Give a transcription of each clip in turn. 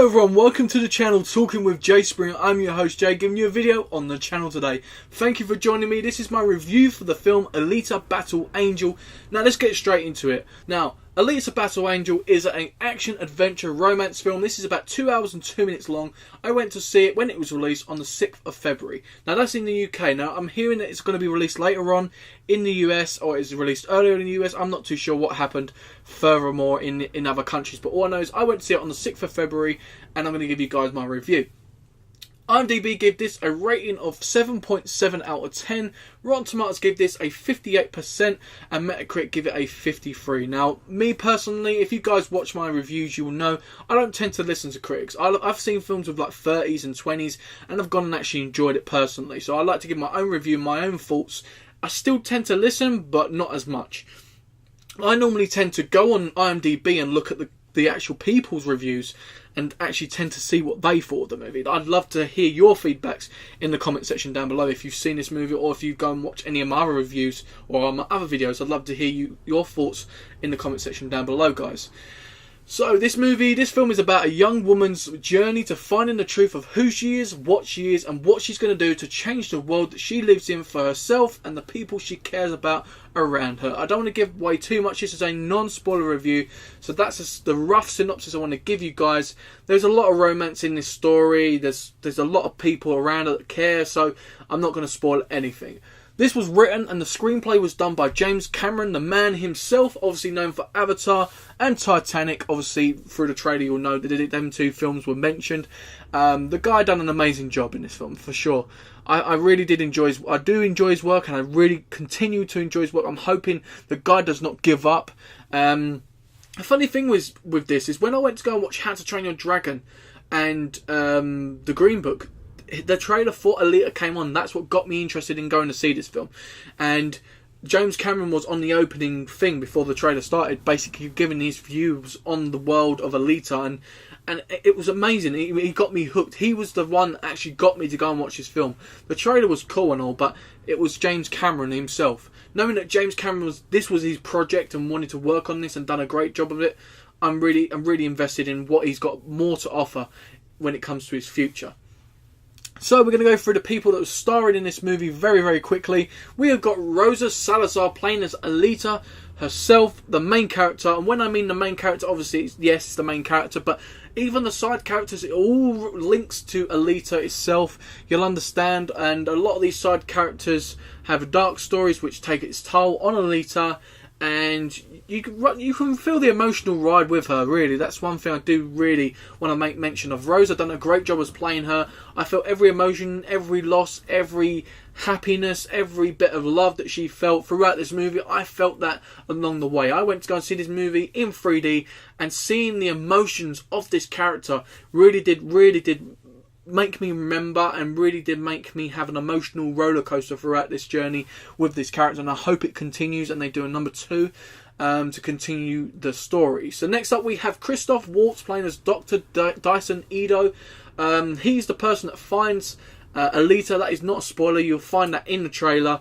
Hello everyone, welcome to the channel Talking with Jay Springer. I'm your host Jay, giving you a video on the channel today. Thank you for joining me. This is my review for the film Alita Battle Angel. Now let's get straight into it. Now, Alita Battle Angel is an action-adventure romance film. This is about 2 hours and 2 minutes long. I went to see it when it was released on the 6th of February. Now that's in the UK. Now I'm hearing that it's going to be released later on in the US, or it's released earlier in the US. I'm not too sure what happened furthermore in other countries. But all I know is I went to see it on the 6th of February and I'm going to give you guys my review. IMDb gave this a rating of 7.7 out of 10. Rotten Tomatoes gave this a 58% and Metacritic give it a 53. Now, me personally, if you guys watch my reviews, you will know I don't tend to listen to critics. I've seen films with like 30s and 20s and I've gone and actually enjoyed it personally. So I like to give my own review, my own thoughts. I still tend to listen, but not as much. I normally tend to go on IMDb and look at the actual people's reviews and actually tend to see what they thought of the movie. I'd love to hear your feedbacks in the comment section down below if you've seen this movie, or if you go and watch any of my other reviews or my other videos. I'd love to hear your thoughts in the comment section down below, guys. So this film is about a young woman's journey to finding the truth of who she is, and what she's going to do to change the world that she lives in for herself and the people she cares about around her. I don't want to give away too much. This is a non-spoiler review, so that's just the rough synopsis I want to give you guys. There's a lot of romance in this story. There's a lot of people around her that care, so I'm not going to spoil anything. This was written and the screenplay was done by James Cameron, the man himself, obviously known for Avatar and Titanic. Obviously, through the trailer you'll know that them two films were mentioned. The guy done an amazing job in this film, for sure. I really did enjoy I do enjoy his work, and I really continue to enjoy his work. I'm hoping the guy does not give up. The funny thing with this is when I went to go and watch How to Train Your Dragon and The Green Book, the trailer for Alita came on. That's what got me interested in going to see this film. And James Cameron was on the opening thing before the trailer started, basically giving his views on the world of Alita, and it was amazing. He got me hooked. He was the one that actually got me to go and watch this film. The trailer was cool and all, but it was James Cameron himself. Knowing that James Cameron this was his project and wanted to work on this and done a great job of it, I'm really invested in what he's got more to offer when it comes to his future. So we're going to go through the people that were starring in this movie very quickly. We have got Rosa Salazar playing as Alita herself, the main character. And when I mean the main character, obviously, it's the main character, but even the side characters, it all links to Alita itself. You'll understand, and a lot of these side characters have dark stories which take its toll on Alita. And you can feel the emotional ride with her, really. That's one thing I do really want to make mention of. Rosa done a great job as playing her. I felt every emotion, every loss, every happiness, every bit of love that she felt throughout this movie. I felt that along the way. I went to go and see this movie in 3D, and seeing the emotions of this character really did make me remember, and really did make me have an emotional roller coaster throughout this journey with this character, and I hope it continues and they do a number 2 to continue the story. So next up we have Christoph Waltz playing as Dr. Dyson Edo. He's the person that finds Alita. That is not a spoiler, you'll find that in the trailer.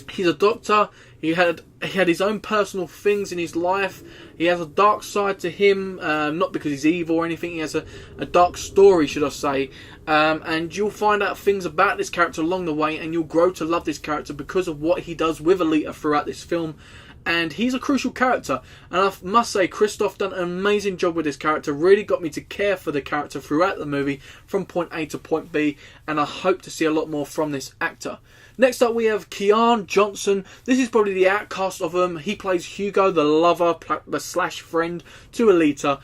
He's a doctor. He had his own personal things in his life. He has a dark side to him, not because he's evil or anything. He has a dark story, should I say. And you'll find out things about this character along the way, and you'll grow to love this character because of what he does with Alita throughout this film. And he's a crucial character, and I must say Christoph done an amazing job with this character. Really got me to care for the character throughout the movie, from point A to point B, and I hope to see a lot more from this actor. Next up we have Keanu Johnson. This is probably the outcast of them. He plays Hugo, the lover, the slash friend to Alita.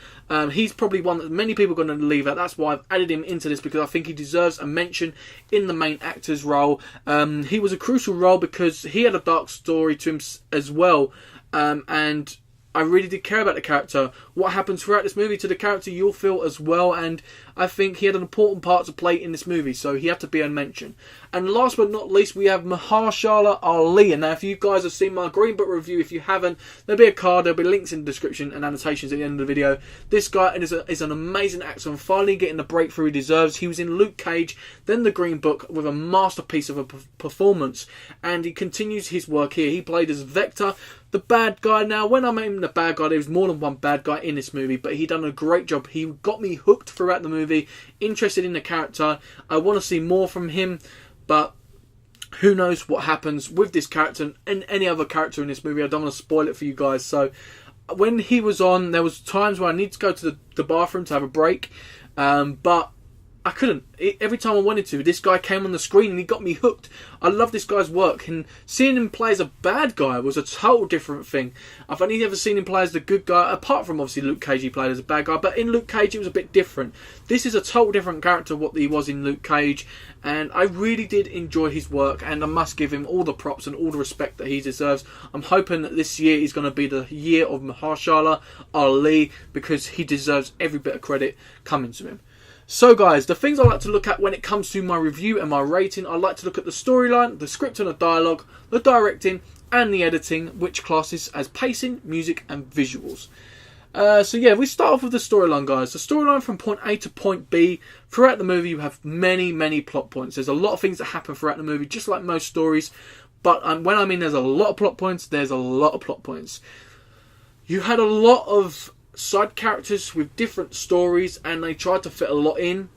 He's probably one that many people are going to leave out. That's why I've added him into this, because I think he deserves a mention in the main actor's role. He was a crucial role because he had a dark story to him as well. And I really did care about the character. What happens throughout this movie to the character, you'll feel as well. And I think he had an important part to play in this movie, so he had to be mentioned. And last but not least, we have Mahershala Ali. And now, if you guys have seen my Green Book review, if you haven't, there'll be a card, there'll be links in the description and annotations at the end of the video. This guy is an amazing actor and finally getting the breakthrough he deserves. He was in Luke Cage, then the Green Book, with a masterpiece of a performance. And he continues his work here. He played as Vector, the bad guy. Now, when I mean the bad guy, there was more than one bad guy in this movie, but he done a great job. He got me hooked throughout the movie, interested in the character. I want to see more from him, but who knows what happens with this character and any other character in this movie. I don't want to spoil it for you guys. So when he was on, there was times where I need to go to the bathroom to have a break, but I couldn't. Every time I wanted to, this guy came on the screen and he got me hooked. I love this guy's work, and seeing him play as a bad guy was a total different thing. I've only ever seen him play as the good guy, apart from obviously Luke Cage, he played as a bad guy, but in Luke Cage it was a bit different. This is a total different character what he was in Luke Cage, and I really did enjoy his work, and I must give him all the props and all the respect that he deserves. I'm hoping that this year is going to be the year of Mahershala Ali, because he deserves every bit of credit coming to him. So guys, the things I like to look at when it comes to my review and my rating, I like to look at the storyline, the script and the dialogue, the directing and the editing, which classes as pacing, music and visuals. So yeah, we start off with the storyline, guys. The storyline from point A to point B. Throughout the movie you have many plot points. There's a lot of things that happen throughout the movie, just like most stories. But when I mean there's a lot of plot points, there's a lot of plot points. You had a lot of side characters with different stories, and they tried to fit a lot in.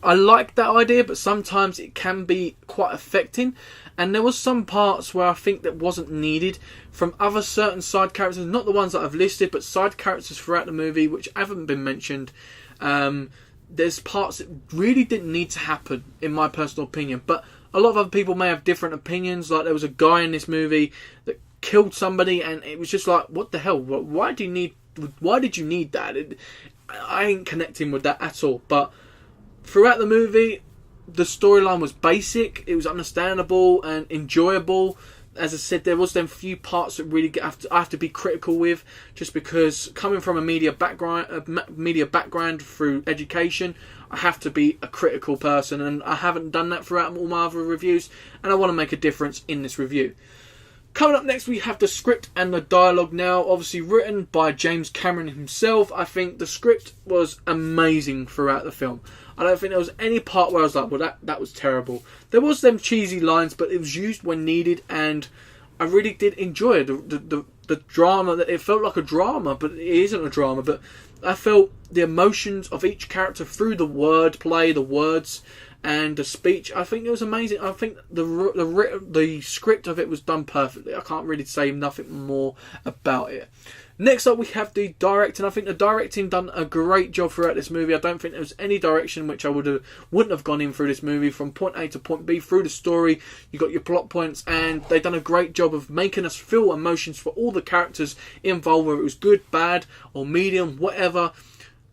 I like that idea, but sometimes it can be quite affecting, and there was some parts where I think that wasn't needed from other certain side characters, not the ones that I've listed, but side characters throughout the movie which haven't been mentioned. There's parts that really didn't need to happen, in my personal opinion, but a lot of other people may have different opinions. Like, there was a guy in this movie that killed somebody, and it was just like, what the hell, why did you need that? I ain't connecting with that at all. But throughout the movie, the storyline was basic, it was understandable and enjoyable. As I said, there was them few parts that really I have to be critical with, just because coming from a media background through education, I have to be a critical person, and I haven't done that throughout all my other reviews, and I want to make a difference in this review. Coming up next, we have the script and the dialogue. Now, obviously written by James Cameron himself. I think the script was amazing throughout the film. I don't think there was any part where I was like, well, that was terrible. There was them cheesy lines, but it was used when needed, and I really did enjoy it. The drama, that it felt like a drama, but it isn't a drama. But I felt the emotions of each character through the wordplay, the words, and the speech. I think it was amazing. I think the script of it was done perfectly. I can't really say nothing more about it. Next up, we have the directing. I think the directing done a great job throughout this movie. I don't think there was any direction which I wouldn't have gone in through this movie. From point A to point B, through the story, you got your plot points, and they've done a great job of making us feel emotions for all the characters involved, whether it was good, bad, or medium, whatever.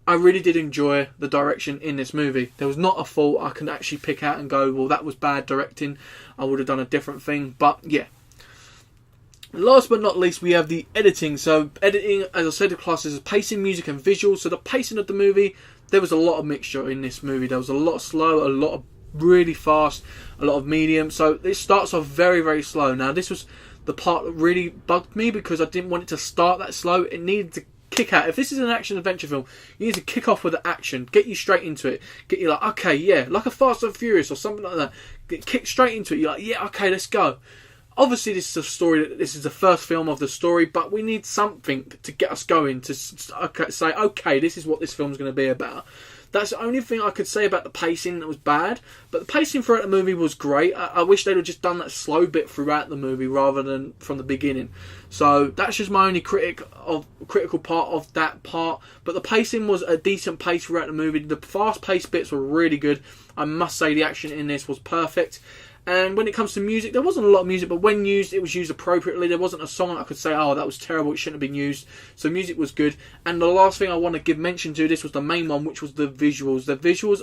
I really did enjoy the direction in this movie. There was not a fault I can actually pick out and go, well, that was bad directing, I would have done a different thing. But yeah. Last but not least, we have the editing. So editing, as I said, the classes is pacing, music and visuals. So the pacing of the movie, there was a lot of mixture in this movie. There was a lot of slow, a lot of really fast, a lot of medium. So it starts off very slow. Now this was the part that really bugged me, because I didn't want it to start that slow. It needed to kick out. If this is an action adventure film, you need to kick off with the action, get you straight into it, get you like, okay, yeah, like a Fast and Furious or something like that. Kick straight into it. You're like, yeah, okay, let's go. Obviously, this is a story. This is the first film of the story, but we need something to get us going, to say, okay, this is what this film's going to be about. That's the only thing I could say about the pacing that was bad. But the pacing throughout the movie was great. I wish they'd have just done that slow bit throughout the movie rather than from the beginning. So that's just my only critical part of that part. But the pacing was a decent pace throughout the movie. The fast-paced bits were really good. I must say the action in this was perfect. And when it comes to music, there wasn't a lot of music, but when used, it was used appropriately. There wasn't a song I could say, oh, that was terrible, it shouldn't have been used. So music was good. And the last thing I want to give mention to, this was the main one, which was the visuals. The visuals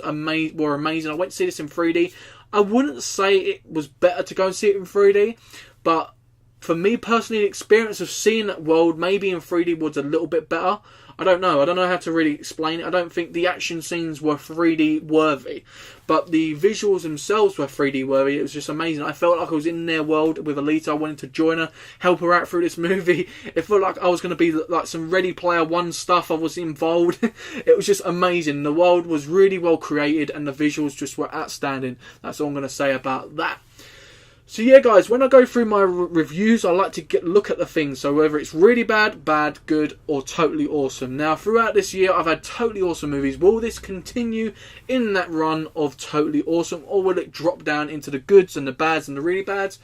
were amazing. I went to see this in 3D. I wouldn't say it was better to go and see it in 3D, but for me personally, the experience of seeing that world maybe in 3D was a little bit better. I don't know how to really explain it. I don't think the action scenes were 3D worthy, but the visuals themselves were 3D worthy. It was just amazing. I felt like I was in their world with Alita. I wanted to join her, help her out through this movie. It felt like I was going to be like some Ready Player One stuff. I was involved. It was just amazing. The world was really well created and the visuals just were outstanding. That's all I'm going to say about that. So yeah, guys, when I go through my reviews, I like to look at the things. So whether it's really bad, good, or totally awesome. Now, throughout this year, I've had totally awesome movies. Will this continue in that run of totally awesome, or will it drop down into the goods and the bads and the really bads?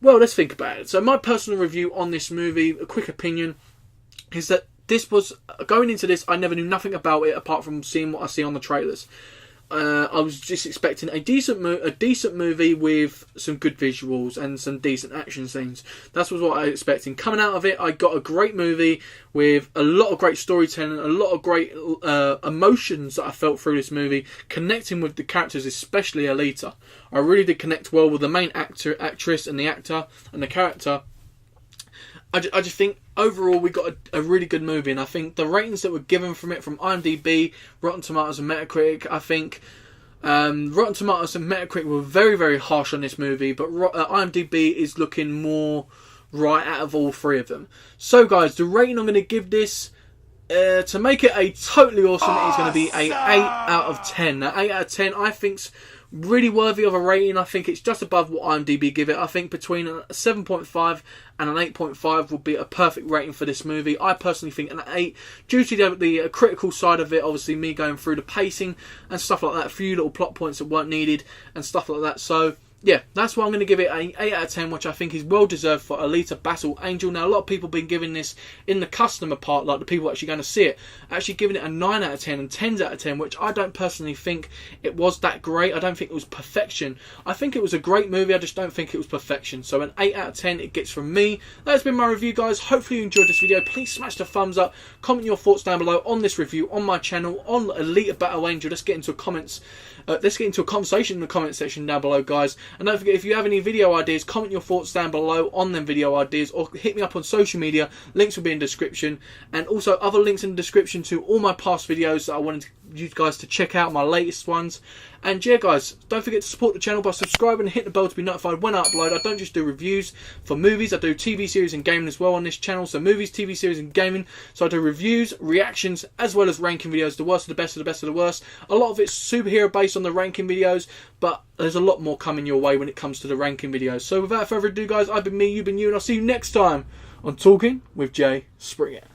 Well, let's think about it. So my personal review on this movie, a quick opinion, is that this was, going into this, I never knew nothing about it apart from seeing what I see on the trailers. I was just expecting a decent movie with some good visuals and some decent action scenes. That was what I was expecting. Coming out of it, I got a great movie with a lot of great storytelling, a lot of great emotions that I felt through this movie, connecting with the characters, especially Alita. I really did connect well with the main actress and the actor and the character. I just think overall we got a really good movie, and I think the ratings that were given from it from IMDb, Rotten Tomatoes and Metacritic, I think Rotten Tomatoes and Metacritic were very, very harsh on this movie, but IMDb is looking more right out of all three of them. So guys, the rating I'm going to give this, to make it a totally awesome, is going to be a 8 out of 10. Now 8 out of 10 I think's really worthy of a rating. I think it's just above what IMDb give it. I think between a 7.5 and an 8.5 would be a perfect rating for this movie. I personally think an 8, due to the critical side of it, obviously me going through the pacing and stuff like that, a few little plot points that weren't needed and stuff like that. So yeah, that's why I'm going to give it an 8 out of 10, which I think is well deserved for Alita Battle Angel. Now, a lot of people have been giving this, in the customer part, like the people actually going to see it, actually giving it a 9 out of 10 and 10s out of 10, which I don't personally think it was that great. I don't think it was perfection. I think it was a great movie, I just don't think it was perfection. So an 8 out of 10 it gets from me. That's been my review, guys. Hopefully you enjoyed this video. Please smash the thumbs up, comment your thoughts down below on this review, on my channel, on Alita Battle Angel. Let's get into comments. Let's get into a conversation in the comment section down below, guys. And don't forget, if you have any video ideas, comment your thoughts down below on them video ideas, or hit me up on social media. Links will be in the description, and also other links in the description to all my past videos that I wanted you guys to check out, my latest ones. And yeah, guys, don't forget to support the channel by subscribing and hit the bell to be notified when I upload. I don't just do reviews for movies, I do TV series and gaming as well on this channel. So movies, TV series and gaming. So I do reviews, reactions, as well as ranking videos, the worst of the best of the best of the worst. A lot of it's superhero based on the ranking videos, but there's a lot more coming your way when it comes to the ranking videos. So without further ado, guys, I've been me, you've been you, and I'll see you next time on Talking with Jay Springett.